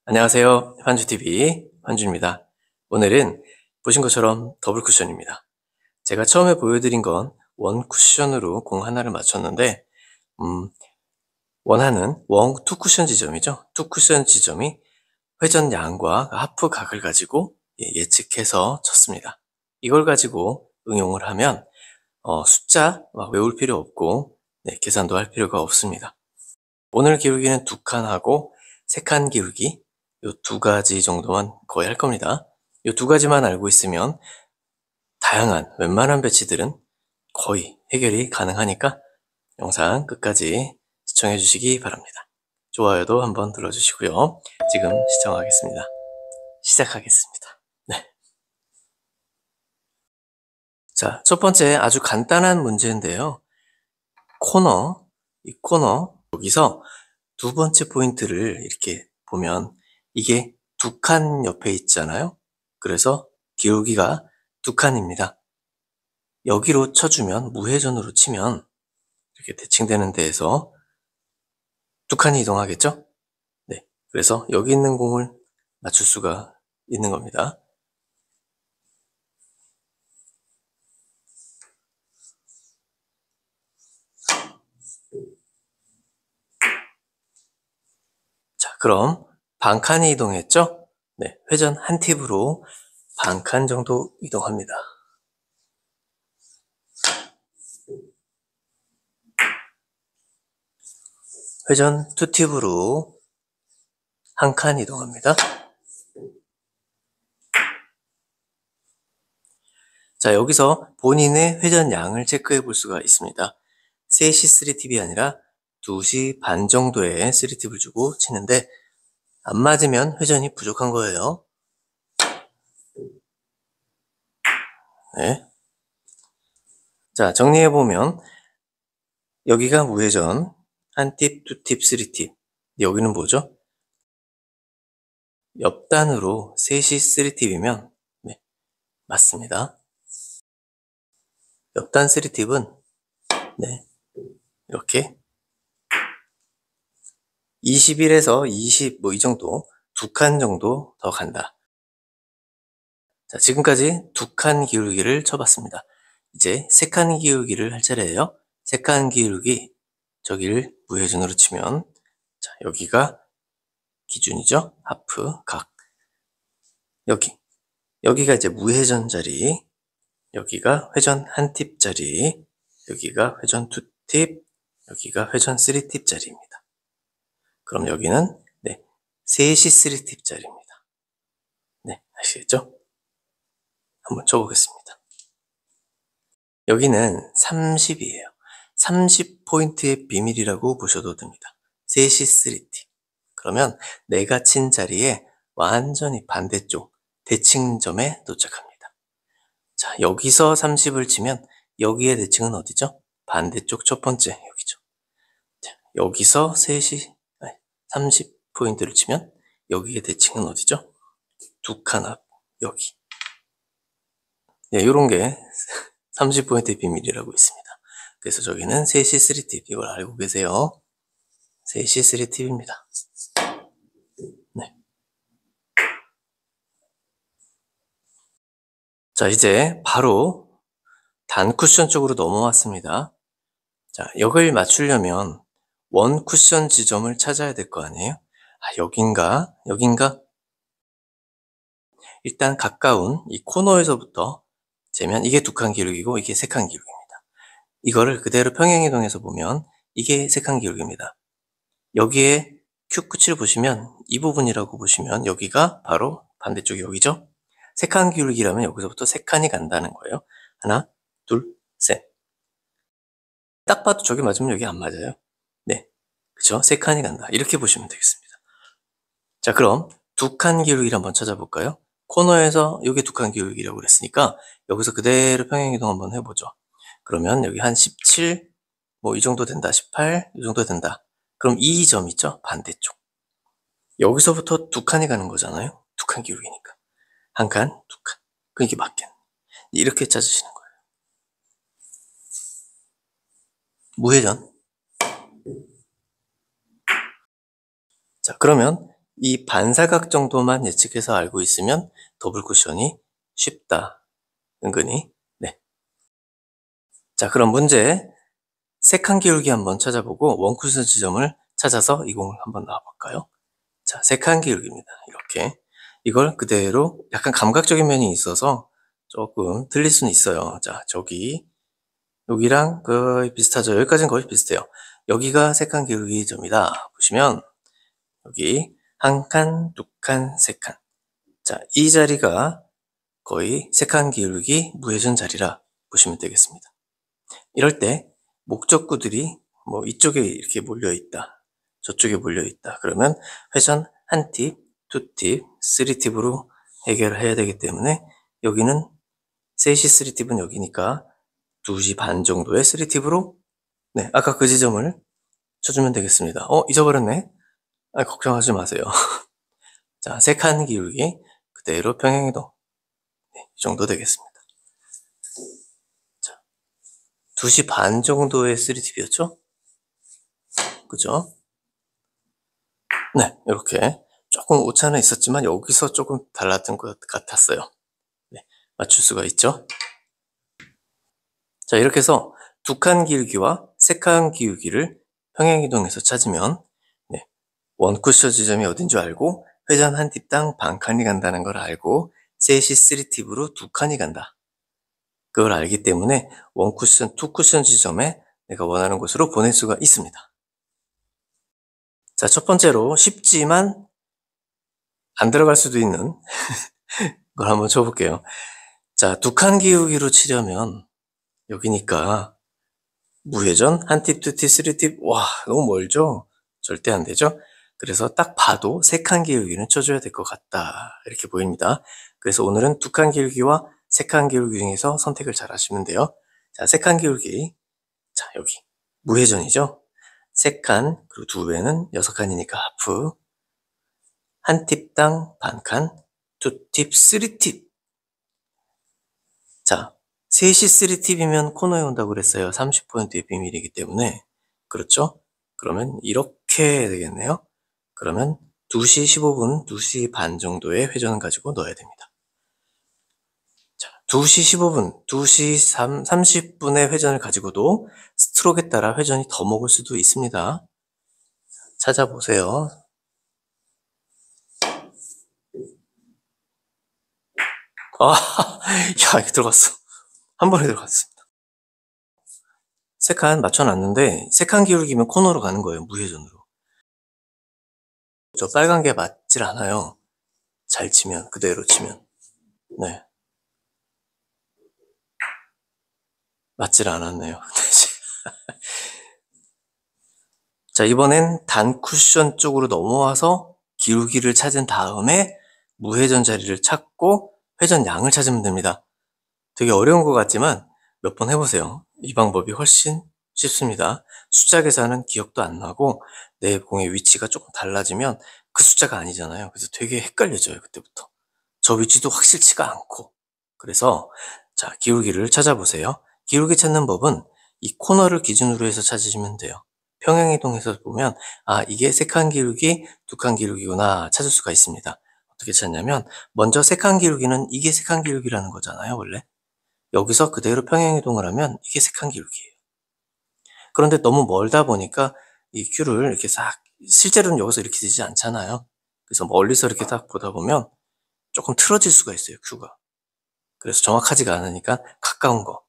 안녕하세요. 환주TV 환주입니다. 오늘은 보신 것처럼 더블 쿠션입니다. 제가 처음에 보여드린 건 원 쿠션으로 공 하나를 맞췄는데 원하는 투 쿠션 지점이죠. 투 쿠션 지점이 회전 양과 하프 각을 가지고 예측해서 쳤습니다. 이걸 가지고 응용을 하면 숫자 외울 필요 없고 계산도 할 필요가 없습니다. 오늘 기울기는 2칸하고 3칸 기울기 이 두 가지 정도만 거의 할 겁니다. 이 두 가지만 알고 있으면 다양한 웬만한 배치들은 거의 해결이 가능하니까 영상 끝까지 시청해 주시기 바랍니다. 좋아요도 한번 눌러주시고요. 지금 시작하겠습니다. 네. 자, 첫 번째 아주 간단한 문제인데요. 이 코너 여기서 두 번째 포인트를 이렇게 보면 이게 2칸 옆에 있잖아요. 그래서 기울기가 2칸입니다. 여기로 쳐주면 무회전으로 치면 이렇게 대칭되는 데에서 2칸이 이동하겠죠? 네. 그래서 여기 있는 공을 맞출 수가 있는 겁니다. 자, 그럼 반칸이 이동했죠? 네. 회전 한 팁으로 반칸 정도 이동합니다. 회전 2팁으로 한 칸 이동합니다. 자, 여기서 본인의 회전량을 체크해 볼 수가 있습니다. 3시 3팁이 아니라 2시 반 정도의 3팁을 주고 치는데 안 맞으면 회전이 부족한 거예요. 네. 자, 정리해 보면 여기가 무회전, 한 팁, 2팁, 3팁. 여기는 뭐죠? 옆단으로 3시 3팁이면 네, 맞습니다. 옆단 3팁은 네, 이렇게 21에서 20 이 정도 2칸 정도 더 간다. 자, 지금까지 2칸 기울기를 쳐봤습니다. 이제 3칸 기울기를 할 차례예요. 3칸 기울기 저기를 무회전으로 치면 자, 여기가 기준이죠. 하프, 각. 여기가 이제 무회전 자리, 여기가 회전 한 팁 자리, 여기가 회전 2팁, 여기가 회전 3팁 자리입니다. 그럼 여기는 3시 3팁 자리입니다. 네, 아시겠죠? 한번 쳐보겠습니다. 여기는 30이에요. 30포인트의 비밀이라고 보셔도 됩니다. 3시 3팁. 그러면 내가 친 자리에 완전히 반대쪽 대칭점에 도착합니다. 자, 여기서 30을 치면 여기에 대칭은 어디죠? 반대쪽 첫 번째 여기죠. 자, 여기서 30포인트를 치면 여기에 대칭은 어디죠? 2칸 앞 여기. 네, 요런 게 30포인트의 비밀이라고 있습니다. 그래서 저기는 3시 3팁 이걸 알고 계세요. 3시 3팁입니다. 네. 자, 이제 바로 단 쿠션 쪽으로 넘어왔습니다. 자, 여길 맞추려면 원 쿠션 지점을 찾아야 될 거 아니에요? 아, 여긴가? 일단 가까운 이 코너에서부터 재면 이게 2칸 기울기고 이게 3칸 기울기입니다. 이거를 그대로 평행이동해서 보면 이게 3칸 기울기입니다. 여기에 큐 끝을 보시면 이 부분이라고 보시면 여기가 바로 반대쪽이 여기죠? 3칸 기울기라면 여기서부터 3칸이 간다는 거예요. 하나, 둘, 셋. 딱 봐도 저기 맞으면 여기 안 맞아요. 네. 그쵸? 3칸이 간다. 이렇게 보시면 되겠습니다. 자, 그럼 2칸 기울기를 한번 찾아볼까요? 코너에서 여기 2칸 기울기라고 그랬으니까 여기서 그대로 평행이동 한번 해보죠. 그러면 여기 한 17, 이 정도 된다. 18, 이 정도 된다. 그럼 이 점 있죠? 반대쪽. 여기서부터 2칸이 가는 거잖아요. 2칸 기울기니까. 한 칸, 2칸. 그럼 이게 맞겠네. 이렇게 찾으시는 거예요. 무회전. 자, 그러면 이 반사각 정도만 예측해서 알고 있으면 더블 쿠션이 쉽다. 은근히. 네. 자, 그럼 문제. 세 칸 기울기 한번 찾아보고 원쿠션 지점을 찾아서 이 공을 한번 놔볼까요? 자, 세 칸 기울기입니다. 이렇게. 이걸 그대로 약간 감각적인 면이 있어서 조금 틀릴 수는 있어요. 자, 여기랑 거의 비슷하죠. 여기까지는 거의 비슷해요. 여기가 세 칸 기울기 점이다. 보시면 여기 한 칸, 두 칸, 세 칸. 자, 이 자리가 거의 세 칸 기울기 무회전 자리라 보시면 되겠습니다. 이럴 때 목적구들이 뭐 이쪽에 이렇게 몰려 있다, 저쪽에 몰려 있다. 그러면 회전 한 팁, 두 팁, 쓰리 팁으로 해결을 해야 되기 때문에 여기는 3시 쓰리 팁은 여기니까 2시 반 정도의 쓰리 팁으로 네, 아까 그 지점을 쳐주면 되겠습니다. 잊어버렸네. 걱정하지 마세요. 자, 세 칸 기울기 그대로 평행이동. 네, 이 정도 되겠습니다. 자, 2시 반 정도의 3팁이었죠? 그죠? 네, 이렇게 조금 오차는 있었지만 여기서 조금 달랐던 것 같았어요. 네, 맞출 수가 있죠? 자, 이렇게 해서 두 칸 기울기와 세 칸 기울기를 평행이동해서 찾으면 네, 원쿠션 지점이 어딘 줄 알고 회전 한 팁당 반 칸이 간다는 걸 알고 셋이 3팁으로 두 칸이 간다. 그걸 알기 때문에 원쿠션, 투쿠션 지점에 내가 원하는 곳으로 보낼 수가 있습니다. 자, 첫 번째로 쉽지만 안 들어갈 수도 있는 걸 한번 쳐볼게요. 자, 두 칸 기울기로 치려면 여기니까 무회전 한 팁, 두 팁, 쓰리 팁. 와, 너무 멀죠? 절대 안 되죠? 그래서 딱 봐도 세 칸 기울기는 쳐줘야 될 것 같다. 이렇게 보입니다. 그래서 오늘은 두 칸 기울기와 세 칸 기울기 중에서 선택을 잘 하시면 돼요. 자, 세 칸 기울기. 자, 여기 무회전이죠? 세 칸, 그리고 두 배는 6칸이니까 하프. 한 팁당 반 칸, 두 팁, 쓰리 팁. 자, 3시 3팁이면 코너에 온다고 그랬어요. 30%의 비밀이기 때문에. 그렇죠? 그러면 이렇게 되겠네요. 그러면 2시 15분, 2시 반 정도의 회전을 가지고 넣어야 됩니다. 자, 2시 15분, 2시 30분의 회전을 가지고도 스트로크에 따라 회전이 더 먹을 수도 있습니다. 찾아보세요. 야, 이거 들어갔어. 한 번에 들어갔습니다. 세 칸 맞춰놨는데 세 칸 기울기면 코너로 가는 거예요. 무회전으로. 저 빨간 게 맞질 않아요. 잘 치면, 그대로 치면. 네. 맞질 않았네요. 자, 이번엔 단 쿠션 쪽으로 넘어와서 기울기를 찾은 다음에 무회전 자리를 찾고 회전 양을 찾으면 됩니다. 되게 어려운 것 같지만 몇 번 해보세요. 이 방법이 훨씬 쉽습니다. 숫자 계산은 기억도 안 나고 내 공의 위치가 조금 달라지면 그 숫자가 아니잖아요. 그래서 되게 헷갈려져요. 그때부터. 저 위치도 확실치가 않고. 그래서 자, 기울기를 찾아보세요. 기울기 찾는 법은 이 코너를 기준으로 해서 찾으시면 돼요. 평행이동해서 보면 이게 세 칸 기울기, 두 칸 기울기구나 찾을 수가 있습니다. 어떻게 찾냐면 먼저 세 칸 기울기는 이게 세 칸 기울기라는 거잖아요. 원래. 여기서 그대로 평행이동을 하면 이게 세 칸 기울기예요. 그런데 너무 멀다 보니까 이 큐를 이렇게 싹 실제로는 여기서 이렇게 되지 않잖아요. 그래서 멀리서 이렇게 딱 보다 보면 조금 틀어질 수가 있어요. 큐가. 그래서 정확하지가 않으니까 가까운 거.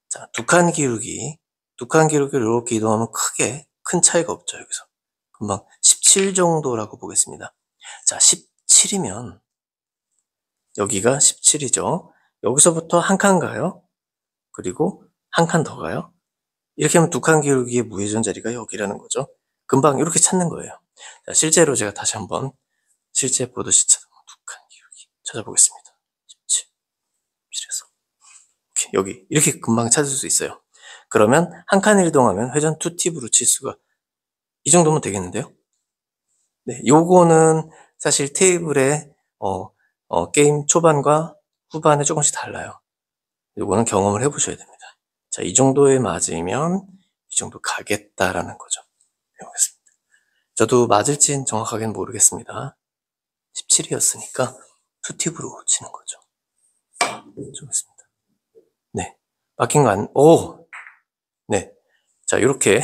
자, 두 칸 기울기. 두 칸 기울기를 이렇게 이동하면 크게 큰 차이가 없죠. 여기서. 금방 17 정도라고 보겠습니다. 자, 17이면 여기가 17이죠. 여기서부터 한 칸 가요. 그리고 한 칸 더 가요. 이렇게 하면 두 칸 기울기의 무회전 자리가 여기라는 거죠. 금방 이렇게 찾는 거예요. 자, 실제로 제가 다시 한번 실제 보듯이 두 칸 기울기 찾아보겠습니다. 17, 17에서 여기 이렇게 금방 찾을 수 있어요. 그러면 한 칸을 이동하면 회전 2팁으로 칠 수가 이 정도면 되겠는데요. 네, 요거는 사실 테이블에 게임 초반과 후반에 조금씩 달라요. 요거는 경험을 해보셔야 됩니다. 자, 이 정도에 맞으면 이 정도 가겠다라는 거죠. 해보겠습니다. 저도 맞을진 정확하게는 모르겠습니다. 17이었으니까 투팁으로 치는 거죠. 좋습니다. 네. 바뀐 거 오! 네. 자, 이렇게.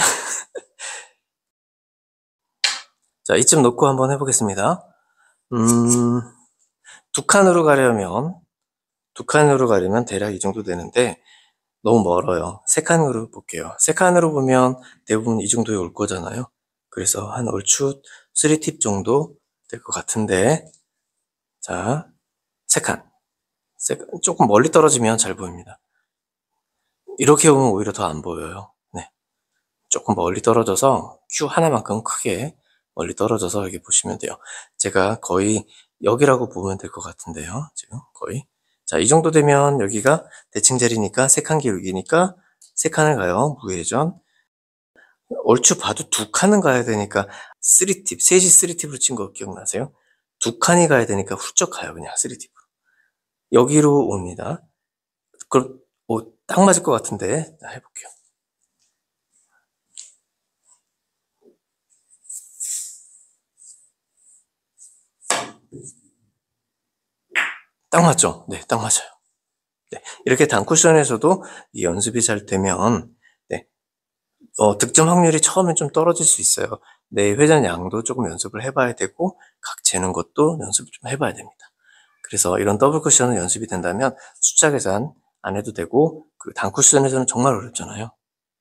자, 이쯤 놓고 한번 해보겠습니다. 두 칸으로 가려면 대략 이 정도 되는데, 너무 멀어요. 세 칸으로 볼게요. 세 칸으로 보면 대부분 이 정도에 올 거잖아요. 그래서 한 얼추 3팁 정도 될 것 같은데, 자, 세 칸. 조금 멀리 떨어지면 잘 보입니다. 이렇게 보면 오히려 더 안 보여요. 네. 조금 멀리 떨어져서 큐 하나만큼 크게 멀리 떨어져서 이렇게 보시면 돼요. 제가 거의 여기라고 보면 될 것 같은데요. 지금 거의. 자, 이 정도 되면 여기가 대칭 자리니까 세 칸 기울기니까 세 칸을 가요. 무회전. 얼추 봐도 두 칸은 가야 되니까 3팁, 셋이 3팁으로 친 거 기억나세요? 두 칸이 가야 되니까 훌쩍 가요. 그냥 3팁으로. 여기로 옵니다. 그럼 딱 맞을 것 같은데. 자, 해볼게요. 딱 맞죠? 네, 딱 맞아요. 네, 이렇게 단쿠션에서도 이 연습이 잘 되면 네, 득점 확률이 처음엔 좀 떨어질 수 있어요. 내 회전 양도 조금 연습을 해봐야 되고 각 재는 것도 연습을 좀 해봐야 됩니다. 그래서 이런 더블 쿠션은 연습이 된다면 숫자 계산 안 해도 되고 그 단쿠션에서는 정말 어렵잖아요.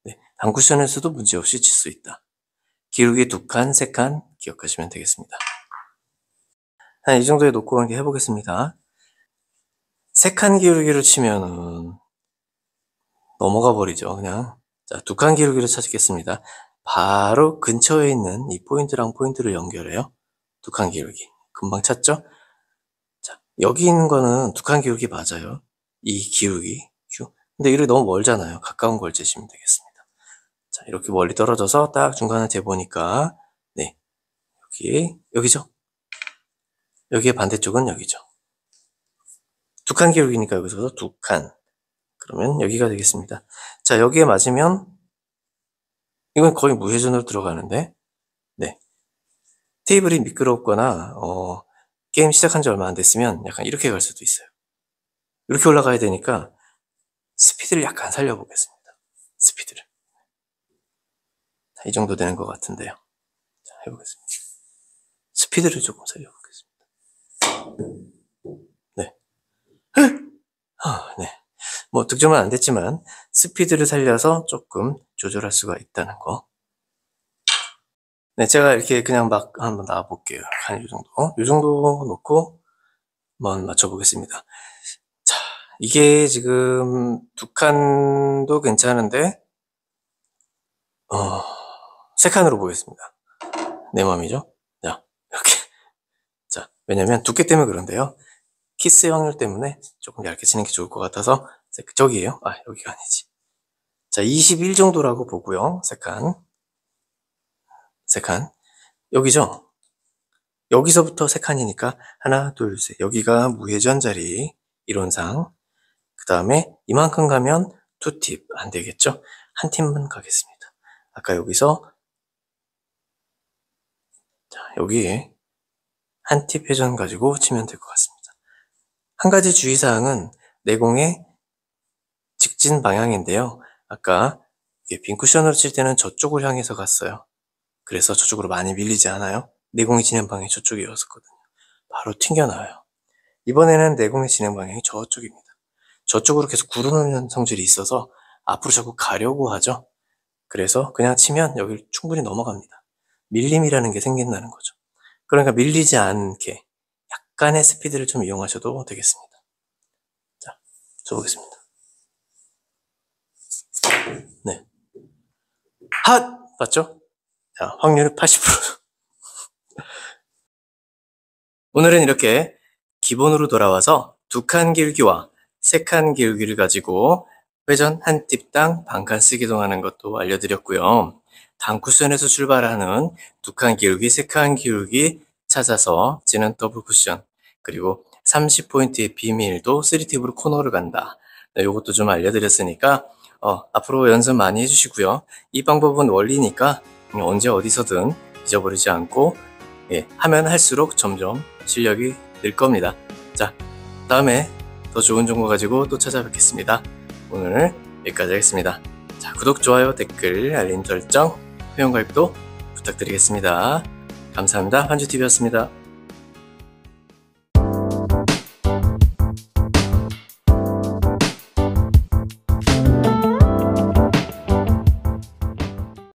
네, 단쿠션에서도 문제없이 칠 수 있다. 기울기 2칸, 3칸 기억하시면 되겠습니다. 한 이 정도에 놓고 이렇게 해보겠습니다. 3칸 기울기로 치면은 넘어가 버리죠. 그냥. 자, 2칸 기울기로 찾겠습니다. 바로 근처에 있는 이 포인트랑 포인트를 연결해요. 2칸 기울기. 금방 찾죠? 자, 여기 있는 거는 2칸 기울기 맞아요. 이 기울기. Q. 근데 이렇게 너무 멀잖아요. 가까운 걸 재시면 되겠습니다. 자, 이렇게 멀리 떨어져서 딱 중간에 재보니까, 네. 여기죠? 여기의 반대쪽은 여기죠. 2칸 기울기니까 여기서 2칸. 그러면 여기가 되겠습니다. 자, 여기에 맞으면 이건 거의 무회전으로 들어가는데 네. 테이블이 미끄럽거나 게임 시작한 지 얼마 안 됐으면 약간 이렇게 갈 수도 있어요. 이렇게 올라가야 되니까 스피드를 약간 살려보겠습니다. 스피드를. 이 정도 되는 것 같은데요. 자, 해보겠습니다. 스피드를 조금 살려보겠습니다. 네. 네. 뭐 득점은 안 됐지만 스피드를 살려서 조금 조절할 수가 있다는 거. 네, 제가 이렇게 그냥 막 한번 나와볼게요. 한 이 정도. 이 정도 놓고 한번 맞춰보겠습니다. 자, 이게 지금 2칸도 괜찮은데, 3칸으로 보겠습니다. 내 맘이죠? 자, 이렇게. 자, 왜냐면 두께 때문에 그런데요. 키스 확률 때문에 조금 얇게 치는 게 좋을 것 같아서, 저기에요? 아, 여기가 아니지. 자, 21 정도라고 보고요. 3칸. 여기죠? 여기서부터 3칸이니까 하나, 둘, 셋. 여기가 무회전 자리, 이론상. 그 다음에 이만큼 가면 2팁 안 되겠죠? 한 팁만 가겠습니다. 아까 여기서 자, 여기에 한 팁 회전 가지고 치면 될 것 같습니다. 한 가지 주의사항은 내공의 직진 방향인데요. 아까 빈 쿠션으로 칠 때는 저쪽을 향해서 갔어요. 그래서 저쪽으로 많이 밀리지 않아요. 내공의 진행 방향이 저쪽이었거든요. 바로 튕겨나와요. 이번에는 내공의 진행 방향이 저쪽입니다. 저쪽으로 계속 구르는 성질이 있어서 앞으로 자꾸 가려고 하죠. 그래서 그냥 치면 여기를 충분히 넘어갑니다. 밀림이라는 게 생긴다는 거죠. 그러니까 밀리지 않게 약간의 스피드를 좀 이용하셔도 되겠습니다. 자, 줘보겠습니다. 네. 핫! 맞죠? 자, 확률이 80%. 오늘은 이렇게 기본으로 돌아와서 2칸 기울기와 3칸 기울기를 가지고 회전 한 팁당 반칸 쓰기동하는 것도 알려드렸고요. 단쿠션에서 출발하는 2칸 기울기, 3칸 기울기 찾아서 치는 더블 쿠션, 그리고 30포인트의 비밀도 3팁으로 코너를 간다. 네, 이것도 좀 알려드렸으니까 앞으로 연습 많이 해주시고요. 이 방법은 원리니까 언제 어디서든 잊어버리지 않고 하면 할수록 점점 실력이 늘 겁니다. 자, 다음에 더 좋은 정보 가지고 또 찾아뵙겠습니다. 오늘 여기까지 하겠습니다. 자, 구독, 좋아요, 댓글, 알림 설정, 회원가입도 부탁드리겠습니다. 감사합니다. 환주TV였습니다.